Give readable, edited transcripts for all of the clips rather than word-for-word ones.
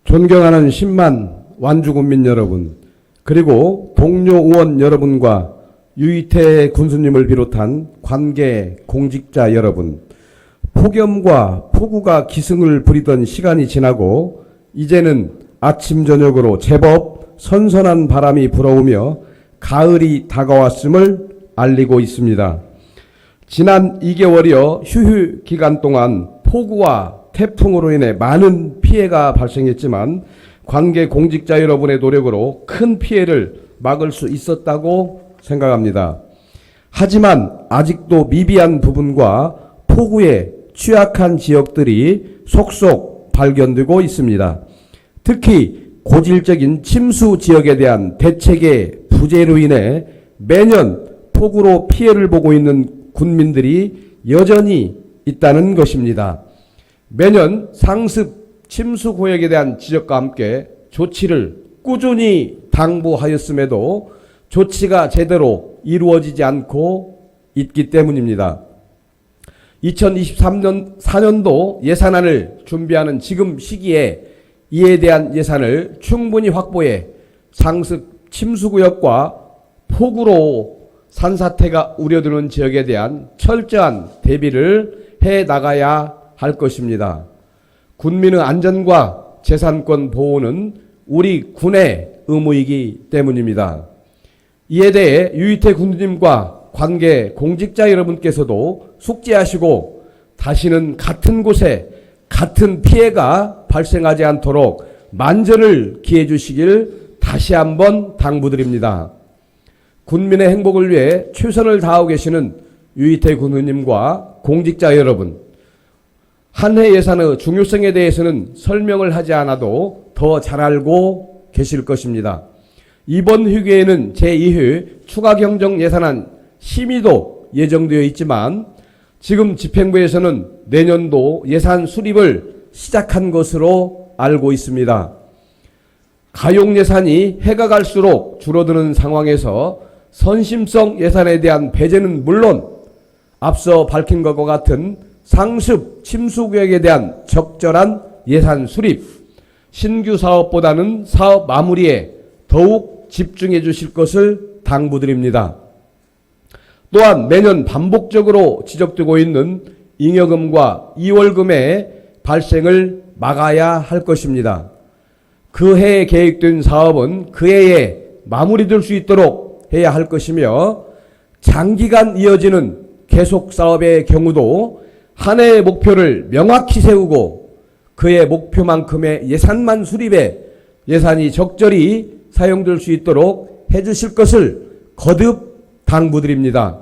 존경하는 10만 완주군민 여러분, 그리고 동료 의원 여러분과 유이태 군수님을 비롯한 관계 공직자 여러분, 폭염과 폭우가 기승을 부리던 시간이 지나고 이제는 아침 저녁으로 제법 선선한 바람이 불어오며 가을이 다가왔음을 알리고 있습니다. 지난 2개월여 휴휴 기간 동안 폭우와 태풍으로 인해 많은 피해가 발생했지만 관계 공직자 여러분의 노력으로 큰 피해를 막을 수 있었다고 생각합니다. 하지만 아직도 미비한 부분과 폭우에 취약한 지역들이 속속 발견되고 있습니다. 특히 고질적인 침수 지역에 대한 대책의 부재로 인해 매년 폭우로 피해를 보고 있는 군민들이 여전히 있다는 것입니다. 매년 상습 침수 구역에 대한 지적과 함께 조치를 꾸준히 당부하였음에도 조치가 제대로 이루어지지 않고 있기 때문입니다. 2023년도 예산안을 준비하는 지금 시기에 이에 대한 예산을 충분히 확보해 상습 침수구역과 폭우로 산사태가 우려되는 지역에 대한 철저한 대비를 해 나가야 할 것입니다. 군민의 안전과 재산권 보호는 우리 군의 의무이기 때문입니다. 이에 대해 유이태 군수님과 관계 공직자 여러분께서도 숙지하시고 다시는 같은 곳에 같은 피해가 발생하지 않도록 만전을 기해 주시길 다시 한번 당부드립니다. 군민의 행복을 위해 최선을 다하고 계시는 유이태 군수님과 공직자 여러분, 한 해 예산의 중요성에 대해서는 설명을 하지 않아도 더 잘 알고 계실 것입니다. 이번 회기에는 제2회 추가경정 예산안 심의도 예정되어 있지만 지금 집행부에서는 내년도 예산 수립을 시작한 것으로 알고 있습니다. 가용 예산이 해가 갈수록 줄어드는 상황에서 선심성 예산에 대한 배제는 물론 앞서 밝힌 것과 같은 상습 침수구역에 대한 적절한 예산 수립, 신규 사업보다는 사업 마무리에 더욱 집중해 주실 것을 당부드립니다. 또한 매년 반복적으로 지적되고 있는 잉여금과 이월금의 발생을 막아야 할 것입니다. 그 해에 계획된 사업은 그 해에 마무리될 수 있도록 해야 할 것이며 장기간 이어지는 계속 사업의 경우도 한 해의 목표를 명확히 세우고 그의 목표만큼의 예산만 수립해 예산이 적절히 사용될 수 있도록 해주실 것을 거듭 당부드립니다.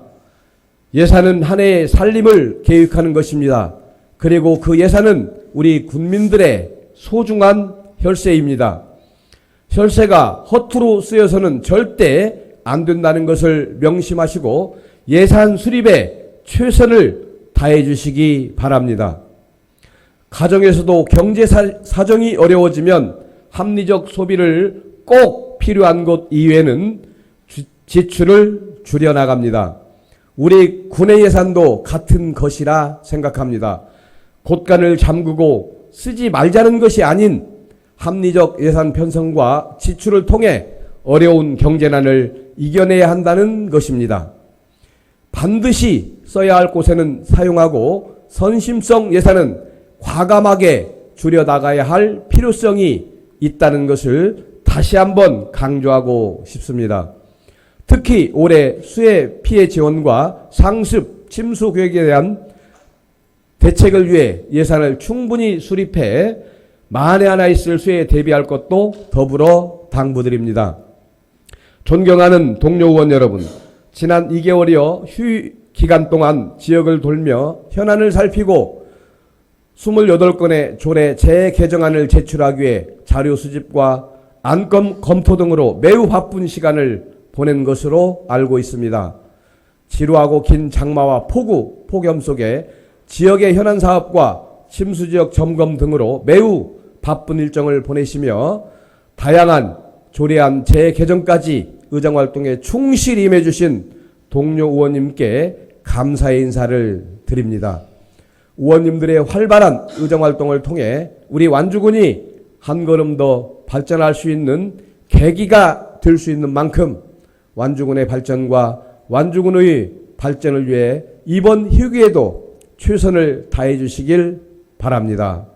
예산은 한 해의 살림을 계획하는 것입니다. 그리고 그 예산은 우리 군민들의 소중한 혈세입니다. 혈세가 허투루 쓰여서는 절대 안 된다는 것을 명심하시고 예산 수립에 최선을 다해 주시기 바랍니다. 가정에서도 경제 사정이 어려워지면 합리적 소비를 꼭 필요한 것 이외에는 지출을 줄여나갑니다. 우리 군의 예산도 같은 것이라 생각합니다. 곳간을 잠그고 쓰지 말자는 것이 아닌 합리적 예산 편성과 지출을 통해 어려운 경제난을 이겨내야 한다는 것입니다. 반드시 써야 할 곳에는 사용하고 선심성 예산은 과감하게 줄여나가야 할 필요성이 있다는 것을 다시 한번 강조하고 싶습니다. 특히 올해 수해 피해 지원과 상습 침수 계획에 대한 대책을 위해 예산을 충분히 수립해 만에 하나 있을 수해에 대비할 것도 더불어 당부드립니다. 존경하는 동료 의원 여러분, 지난 2개월여 휴 기간 동안 지역을 돌며 현안을 살피고 28건의 조례 재개정안을 제출하기 위해 자료 수집과 안건 검토 등으로 매우 바쁜 시간을 보낸 것으로 알고 있습니다. 지루하고 긴 장마와 폭우, 폭염 속에 지역의 현안 사업과 침수지역 점검 등으로 매우 바쁜 일정을 보내시며 다양한 조례안 재개정까지 의정활동에 충실히 임해주신 동료 의원님께 감사의 인사를 드립니다. 의원님들의 활발한 의정활동을 통해 우리 완주군이 한 걸음 더 발전할 수 있는 계기가 될 수 있는 만큼 완주군의 발전과 완주군의 발전을 위해 이번 희귀에도 최선을 다해 주시길 바랍니다.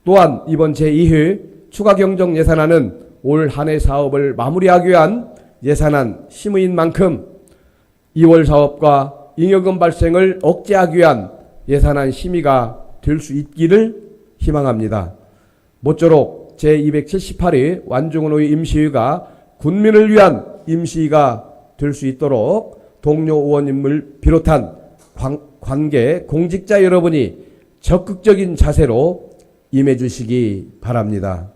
또한 이번 제2회 추가경정 예산안은 올 한 해 사업을 마무리하기 위한 예산안 심의인 만큼 2월 사업과 잉여금 발생을 억제하기 위한 예산안 심의가 될 수 있기를 희망합니다. 모쪼록 제278회 완주군의 임시회가 군민을 위한 임시회가 될 수 있도록 동료 의원님을 비롯한 관계 공직자 여러분이 적극적인 자세로 임해 주시기 바랍니다.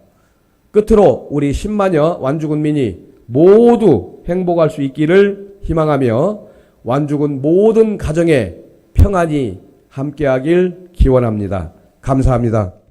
끝으로 우리 10만여 완주군민이 모두 행복할 수 있기를 희망하며 완주군 모든 가정에 평안이 함께하길 기원합니다. 감사합니다.